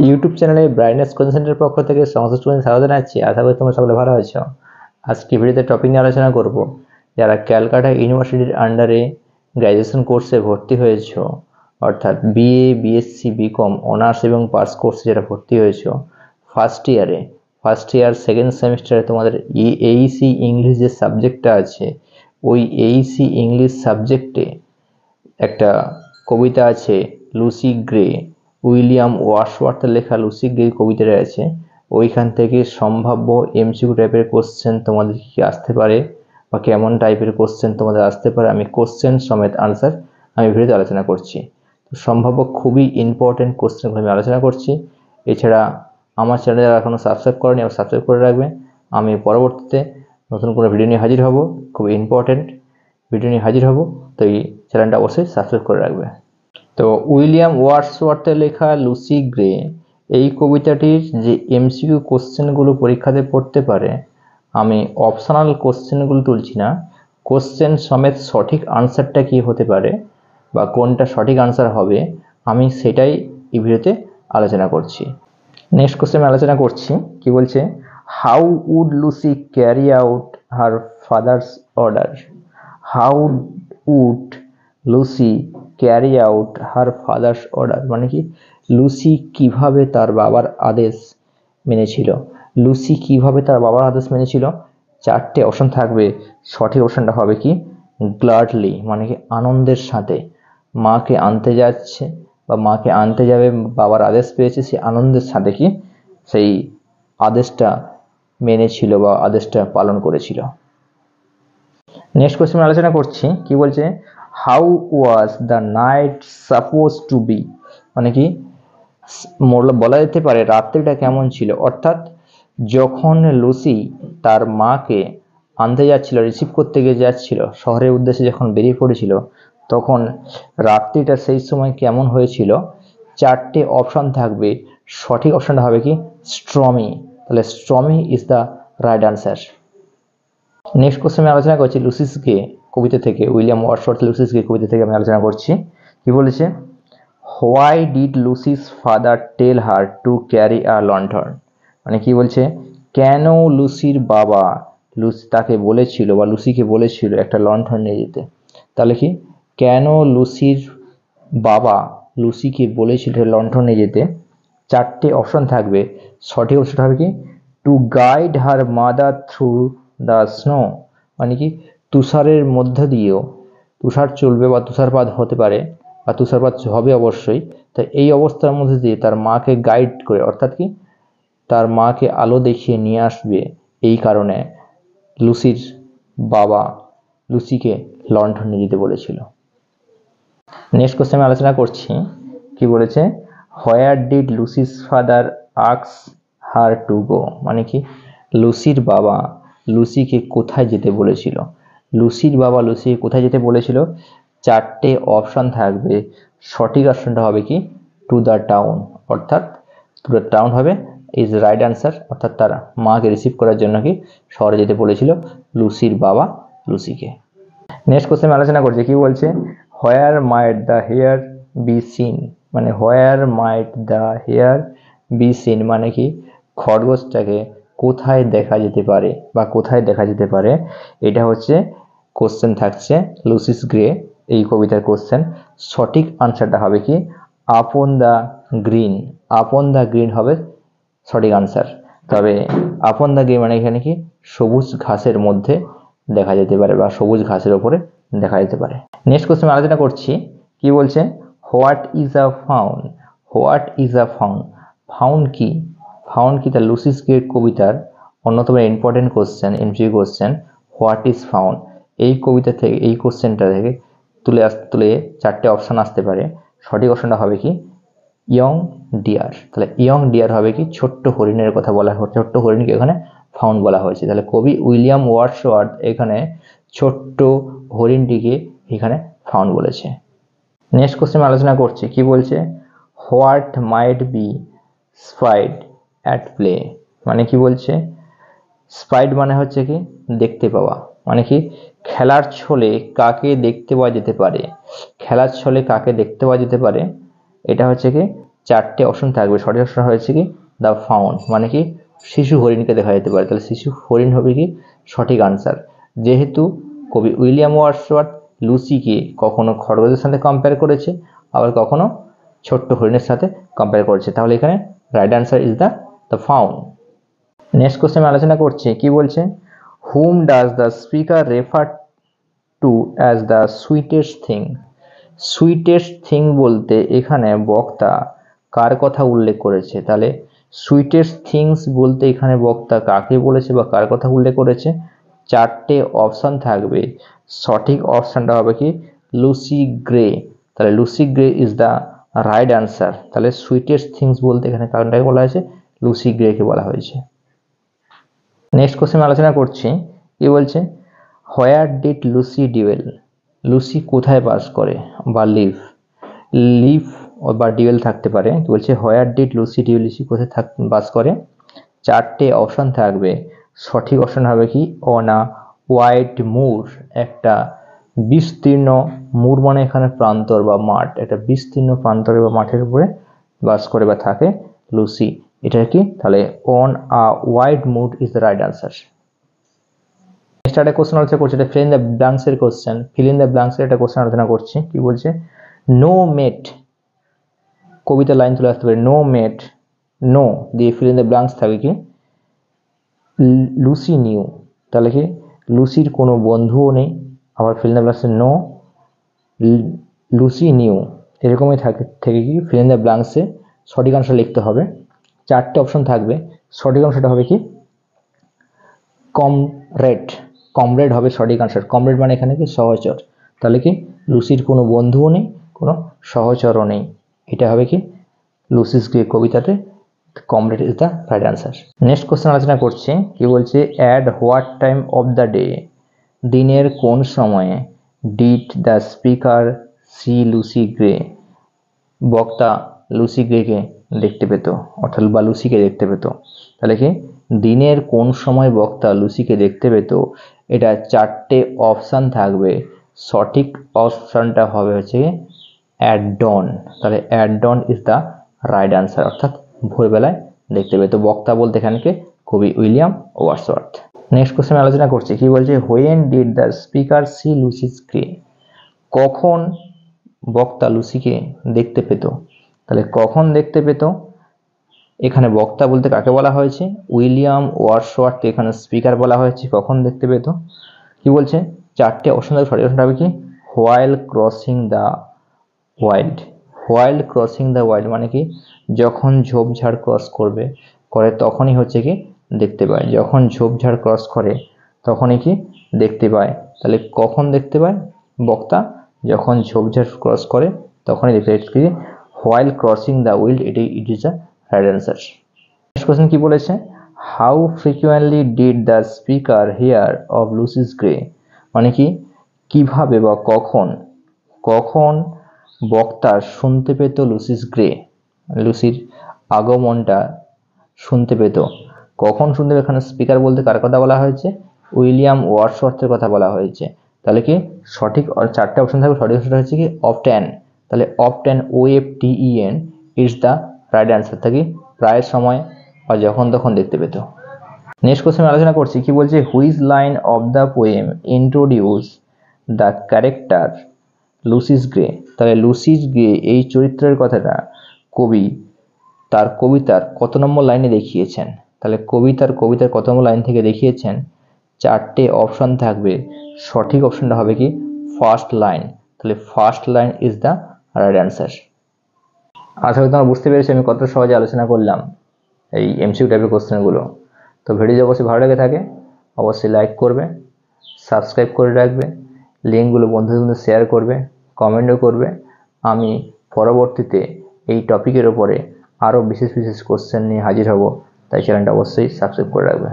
YouTube চ্যানেলে brightness coaching সেন্টারের পক্ষ থেকে সমস্ত স্টুডেন্ট স্বাগত জানাচ্ছি। আশা করি তোমরা সকলে ভালো আছো। আজকে ভিডিওতে টপিক নিয়ে আলোচনা করব, যারা ক্যালকাটা ইউনিভার্সিটির আন্ডারে গ্র্যাজুয়েশন কোর্সে ভর্তি হয়েছো, অর্থাৎ বিএ, বিএসসি, বিকম, অনার্স এবং পাস কোর্সে যারা ভর্তি হয়েছো ফার্স্ট ইয়ার সেকেন্ড সেমিস্টারে, তোমাদের এইসি ইংলিশ যে সাবজেক্টটা আছে, ওই এইসি ইংলিশ সাবজেক্টে একটা কবিতা আছে লুসি গ্রে, উইলিয়াম ওয়ার্ডসওয়ার্থের লেখা লুসি গ্রে কবিতাটা আছে। ওইখান থেকে সম্ভাব্য এমসিকিউ টাইপের কোশ্চেন তোমাদের কি আসতে পারে বা কেমন টাইপের কোশ্চেন তোমাদের আসতে পারে, আমি কোশ্চেন সমেত আনসার আমি ভিডিওতে আলোচনা করছি। তো সম্ভাব্য খুবই ইম্পর্টেন্ট কোশ্চেনগুলো আমি আলোচনা করছি। এছাড়া আমার চ্যানেলে যারা এখনও সাবস্ক্রাইব করেনি, আবার সাবস্ক্রাইব করে রাখবে। আমি পরবর্তীতে নতুন কোনো ভিডিও নিয়ে হাজির হব, খুব ইম্পর্টেন্ট ভিডিও নিয়ে হাজির হব। তো এই চ্যানেলটা অবশ্যই সাবস্ক্রাইব করে রাখবে। তো উইলিয়াম ওয়ার্ডসওয়ার্থের লেখা লুসি গ্রে এই কবিতাটির যে এমসিকিউ কোশ্চেনগুলো পরীক্ষাতে পড়তে পারে, আমি অপশনাল কোশ্চেনগুলো তুলছি না, কোশ্চেন সমেত সঠিক আনসারটা কি হতে পারে বা কোনটা সঠিক আনসার হবে, আমি সেটাই এই ভিডিওতে আলোচনা করছি। নেক্সট কোশ্চেন আমি আলোচনা করছি, কি বলছে, how would Lucy carry out her father's order. How would Lucy carry out her father's order মানে কি, লুসি কিভাবে তার বাবার আদেশ মেনেছিল। লুসি কিভাবে তার বাবার আদেশ মেনেছিল, চারটে অপশন থাকবে। সঠিক অপশনটা হবে কি, গ্লাডলি মানে কি আনন্দের সাথে। মাকে আনতে যাচ্ছে বা মাকে আনতে যাবে, বাবার আদেশ পেয়েছে, সে আনন্দের সাথে কি সেই আদেশটা মেনেছিল বা আদেশটা পালন করেছিল। নেক্সট কোয়েশ্চেন আলোচনা করছি, কি বলছে, how was the night suppose to be মানে কি, বলা যেতে পারে রাত্রিটা কেমন ছিল। অর্থাৎ যখন লুসি তার মাকে আনতে যাচ্ছিল, রিসিভ করতে গিয়ে যাচ্ছিল, শহরের উদ্দেশ্যে যখন বেরিয়ে পড়েছিল, তখন রাত্রিটা সেই সময় কেমন হয়েছিল। চারটে অপশন থাকবে, সঠিক অপশনটা হবে কি স্ট্রমি। তাহলে stormy is the right answer. Next question আমি আলোচনা করছি লুসিস গ্রে কবিতা থেকে, উইলিয়াম ওয়ার্ডসওয়ার্থ লুসিস গ্রে কবিতা থেকে আমি আলোচনা করছি। কি বলেছে, why did Lucy's father tell her to carry a লন্ঠন মানে কি বলছে, কেন লুসির বাবা তাকে বলেছিল বা লুসিকে বলেছিল একটা লণ্ঠন নিয়ে যেতে। তাহলে কি, কেন লুসির বাবা লুসিকে বলেছিল লণ্ঠন নিয়ে যেতে, চারটে অপশন থাকবে। সঠিক অপশন হবে কি, to guide her mother through the snow মানে কি, তুষারের মধ্য দিয়েও, তুষার চলবে বা তুষারপাত হতে পারে বা তুষারপাত হবে অবশ্যই, তাই এই অবস্থার মধ্যে দিয়ে তার মাকে গাইড করে, অর্থাৎ কি তার মাকে আলো দেখিয়ে নিয়ে আসবে, এই কারণে লুসির বাবা লুসিকে লণ্ঠন নিয়ে যেতে বলেছিল। নেক্সট কোশ্চেন আমি আলোচনা করছি, কি বলেছে, where did Lucy's father ask her to go মানে কি, লুসির বাবা লুসিকে কোথায় যেতে বলেছিল। লুসির বাবা লুসিকে কোথায় যেতে বলেছিল, চারটে অপশন থাকবে। সঠিক অপশনটা হবে কি টু দ্য টাউন, অর্থাৎ টু দ্য টাউন হবে ইজ রাইট আনসার। অর্থাৎ তার মাকে রিসিভ করার জন্য কি শহরে যেতে বলেছিল লুসির বাবা লুসিকে। নেক্সট কোশ্চেন আলোচনা করছি, কি বলছে, হোয়ার মাইট দ্য হেয়ার বি সিন মানে হোয়ার মাইট দ্য হেয়ার বি সিন মানে কি, খরগোশটাকে কোথায় দেখা যেতে পারে বা কোথায় দেখা যেতে পারে। এটা হচ্ছে কোশ্চেন থাকছে লুসিস গ্রে এই কবিতার কোশ্চেন। সঠিক আনসারটা হবে কি upon the green, upon the green হবে সঠিক আনসার। তবে আপন দ্য গ্রিন মানে এখানে কি সবুজ ঘাসের মধ্যে দেখা যেতে পারে বা সবুজ ঘাসের ওপরে দেখা যেতে পারে। নেক্সট কোশ্চেন আলোচনা করছি, কি বলছে, what is a fawn. What is a fawn, fawn কি, ফাউন কি, তার লুসিস গ্রে কবিতার অন্যতম important question, MCQ question. What is fawn এই কবিতা থেকে, এই কোশ্চেনটা থেকে তুলে চারটে অপশন আসতে পারে। সঠিক অপশনটা হবে কি ইয়ং ডিয়ার। তাহলে ইয়ং ডিয়ার হবে কি ছোট্ট হরিণের কথা বলা হচ্ছে, ছোট্ট হরিণকে এখানে ফাউন বলা হয়েছে। তাহলে কবি উইলিয়াম ওয়ার্ডসওয়ার্থ এখানে ছোট্ট হরিণটিকে এখানে ফাউন বলেছে। নেক্সট কোশ্চেন আলোচনা করছি, কি বলছে, what might be spite at play মানে কি বলছে, স্পাইড মানে হচ্ছে কি দেখতে পাওয়া মানে কি, খেলার ছলে কাকে দেখতে পাওয়া যেতে পারে। খেলার ছলে কাকে দেখতে পাওয়া যেতে পারে, এটা হচ্ছে কি চারটে অপশন থাকবে, সঠিক অপশন হয়েছে কি দ্য ফাউন, মানে কি শিশু হরিণকে দেখা যেতে পারে, তাহলে শিশু হরিণ হবে কি সঠিক আনসার। যেহেতু কবি উইলিয়াম ওয়ার্ডসওয়ার্থ লুসিকে কখনো খরগোশের সাথে কম্পেয়ার করেছে, আবার কখনো ছোট্ট হরিণের সাথে কম্পেয়ার করেছে, তাহলে এখানে right answer is the fawn. Next question আলোচনা করছি, কি বলছে, whom does the speaker refer to as the sweetest thing. Sweetest thing বলতে এখানে বক্তা কার কথা উল্লেখ করেছে, তাহলে সুইটেস্ট থিংস বলতে এখানে বক্তা কাকে বলেছে বা কার কথা উল্লেখ করেছে, চারটে অপশন থাকবে, সঠিক অপশনটা হবে কি লুসি গ্রে, তাহলে Lucy grey is the right answer. তাহলে সুইটেস্ট থিংস বলতে এখানে কারণটাকে বলা হয়েছে লুসি গ্রেকে বলা হয়েছে। নেক্সট কোশ্চেন আলোচনা করছি, কি বলছে, হোয়ার ডিড লুসি ডিওয়েল। লুসি কোথায় বাস করে বা লিভ বা ডিওয়েল থাকতে পারে, কি বলছে হোয়ার ডিড লুসি ডিওয়েল, লুসি কোথায় বাস করে, চারটে অপশন থাকবে, সঠিক অপশন হবে কি অন আ ওয়াইড মুর, একটা বিস্তীর্ণ, মুর মানে এখানে প্রান্তর বা মাঠ, একটা বিস্তীর্ণ প্রান্তর বা মাঠের উপরে বাস করে বা থাকে লুসি, এটা কি, তাহলে on a wide moor is the right answer. Next একটা কোশ্চেন আলোচনা করছি, এটা ফিল ইন দ্য ব্ল্যাঙ্কস এর question, fill in the blanks এর একটা কোশ্চেন আলোচনা করছি, কি বলছে, নো মেট, কবিতা লাইন তুলে আসতে পারে, নো মেট, নো দিয়ে ফিল ইন দ্য ব্ল্যাঙ্কস থাকবে কি লুসি নিউ, তাহলে কি লুসির কোনো বন্ধুও নেই, আবার ফিল ইন দ্য ব্ল্যাঙ্কসে নো লুসি নিউ, এরকমই থেকে কি ফিল ইন দ্য ব্ল্যাঙ্কসে সঠিক অংশ লিখতে হবে, চারটে অপশন থাকবে, সঠিক অংশটা হবে কি কমরেড, কমরেড হবে সঠিক আনসার, কমরেড মানে এখানে কি সহচর, তাহলে কি লুসির কোনো বন্ধুও নেই, কোনো সহচরও নেই, এটা হবে কি লুসিস গ্রে কবিতাতে comrade is the right answer. Next question আলোচনা করছি, কি বলছে, at what time of the day, দিনের কোন সময়ে did the speaker see Lucy Gray, বক্তা লুসি গ্রেকে দেখতে পেত, অর্থাৎ বা লুসিকে দেখতে পেত, তাহলে কি দিনের কোন সময় বক্তা লুসিকে দেখতে পেত, এটা চারটে অপশান থাকবে, সঠিক অপশানটা হবে হচ্ছে অ্যাট ডন, তাহলে at dawn is the right answer, অর্থাৎ ভোরবেলায় দেখতে পেত, বক্তা বলতে এখানকে কবি উইলিয়াম ওয়ার্ডসওয়ার্থ। নেক্সট কোশ্চেন আলোচনা করছি, কি বলছে, when did the speaker see Lucy's grey, কখন বক্তা লুসিকে দেখতে পেত, তাহলে কখন দেখতে পেত, এখানে বক্তা বলতে কাকে বলা হয়েছে, উইলিয়াম ওয়ার্ডসওয়ার্থ, এখানে স্পিকার বলা হয়েছে, কখন দেখতে পেত, কি বলছে চারটে অপশন থাকবে, সঠিক অপশনটা হবে কি while crossing the wild, while crossing the wild মানে কি যখন ঝোপঝাড় ক্রস করে তখনই হচ্ছে কি দেখতে পায়, যখন ঝোপঝাড় ক্রস করে তখনই কি দেখতে পায়, তাহলে কখন দেখতে পায় বক্তা, যখন ঝোপঝাড় ক্রস করে তখনই দেখতে পায়, হোয়াইল ক্রসিং দ্য ওয়াইল্ড, এটাই it is the right answer. Next question কি বলেছে, how frequently did the speaker here of লুসিস grey, মানে কি কিভাবে বা কখন বক্তা শুনতে পেত লুসিস গ্রে, লুসির আগমনটা শুনতে পেত, কখন শুনতে পেত, এখানে স্পিকার বলতে কার কথা বলা হয়েছে, উইলিয়াম ওয়ার্ডসওয়ার্থের কথা বলা হয়েছে, তাহলে কি সঠিক চারটে অপশন থাকবে, সঠিক অপশনটা হচ্ছে কি অফটেন, তাহলে often OFTEN is the right answer, থাকি প্রায় সময় বা যখন তখন দেখতে পেত। নেক্সট কোশ্চেন আলোচনা করছি, কি বলছে, which line of the poem introduce the character লুসিস grey, তাহলে লুসিস গ্রে এই চরিত্রের কথাটা কবি তার কবিতার কত নম্বর লাইনে দেখিয়েছেন, তাহলে কবিতার কত নম্বর লাইন থেকে দেখিয়েছেন, চারটে অপশন থাকবে, সঠিক অপশনটা হবে কি ফার্স্ট লাইন, তাহলে first line is the right answer. আশা করি তোমরা বুঝতে পেরেছো আমি কত সহজে আলোচনা করলাম এই MCQ টাইপের কোশ্চেনগুলো। তো ভিডিও যদি অবশ্যই ভালো লেগে থাকে অবশ্যই লাইক করবে, সাবস্ক্রাইব করে রাখবে, লিঙ্কগুলো বন্ধুদের শেয়ার করবে, কমেন্টও করবে। আমি পরবর্তীতে এই টপিকের ওপরে আরও বিশেষ কোশ্চেন নিয়ে হাজির হব, তাই চ্যানেলটা অবশ্যই সাবস্ক্রাইব করে রাখবে।